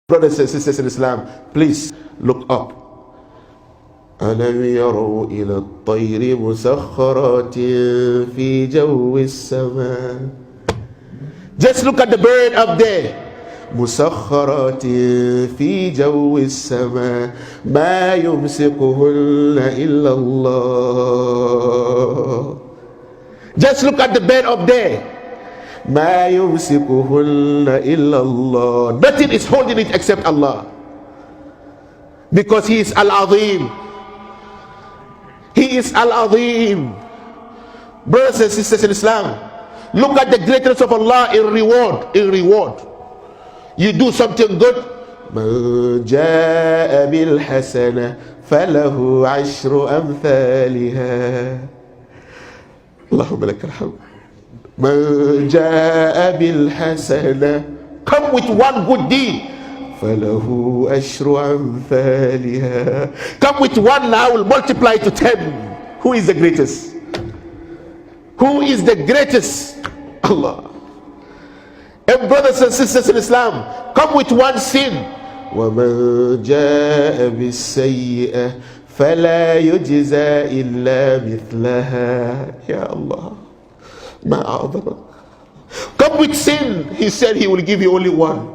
Brothers and sisters in Islam, please look up. أَلَمْ يَرَوْا إِلَى الطَّيْرِ مُسَخَّرَاتٍ فِي جَوِّ السَّمَاءِ. Just look at the bird up there. مُسَخَّرَاتٍ فِي جَوِّ السَّمَاءِ مَا يُمْسِكُهُنَّ إِلَّا اللَّهُ. Just look at the bird up there. مَا يُمْسِكُهُنَّ إِلَّا اللَّهُ. Nothing is holding it except Allah, because He is Al-Azim. He is Al-Azim. Brothers and sisters in Islam, look at the greatness of Allah in reward. You do something good, مَنْ جَاءَ بِالْحَسَنَةِ فَلَهُ عَشْرُ أَمْثَالِهَا. اللهم لك الحمد. مَنْ جَاءَ بِالْحَسَنَةِ, come with one good deed, فَلَهُ أَشْرُ أَمْثَالِهَا. Come with one, I will multiply to 10. Who is the greatest? Who is the greatest? Allah. And brothers and sisters in Islam, come with one sin, وَمَنْ جَاءَ بِالسَّيِّئَةِ فَلَا يُجْزَى إِلَّا مِثْلَهَا. Ya Allah, come with sin. He said He will give you only one,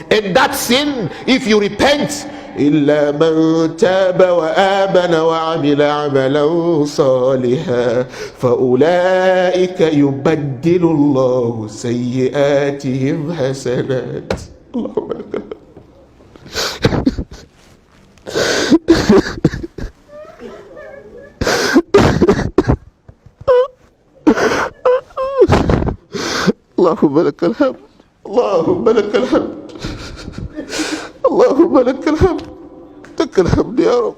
and that sin, if you repent, إِلَّا مَنْ تَابَ وَآمَنَ وَعَمِلَ عَمَلًا صَالِحًا فَأُولَئِكَ يُبَدِّلُ اللَّهُ سَيِّئَاتِهِمْ حَسَنَاتٍ. اللهم لك الحمد. اللهم لك الحمد. اللهم لك الحمد. اللهم لك الحمد. لك الحمد يا رب.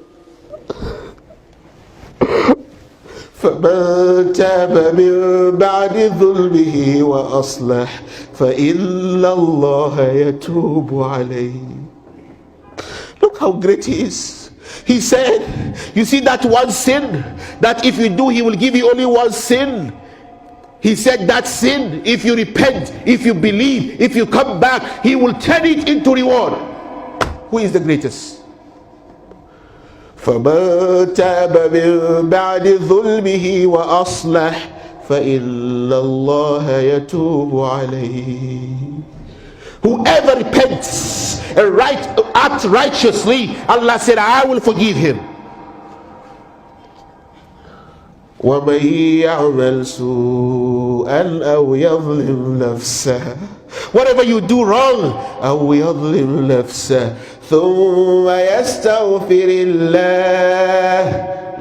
فمن تاب من بعد ظلمه وأصلح فإن الله يتوب عليه. Look how great He is. He said, you see that one sin, that if you do, He will give you only one sin. He said that sin, if you repent, if you believe, if you come back, He will turn it into reward. Who is the greatest? فَمَنْ تَابَ مِنْ بَعْدِ ظُلْمِهِ وَأَصْلَحَ فَإِنَّ اللَّهَ يَتُوبُ عَلَيْهِ. Whoever repents and acts righteously, Allah said, I will forgive him. وَمَنْ يَعْمَلْ سُوءًا أَوْ يَظْلِمْ نَفْسَهُ. Whatever you do wrong, أَوْ يَظْلِمْ نَفْسَهُ ثُمَّ يَسْتَغْفِرِ اللَّهَ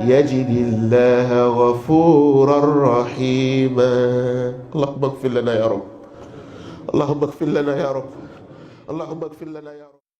يَجِدِ اللَّهَ غَفُورًا رَحِيمًا. اللهم اغفر لنا يا رب. اللهم اغفر لنا يا رب. اللهم اغفر لنا يا رب.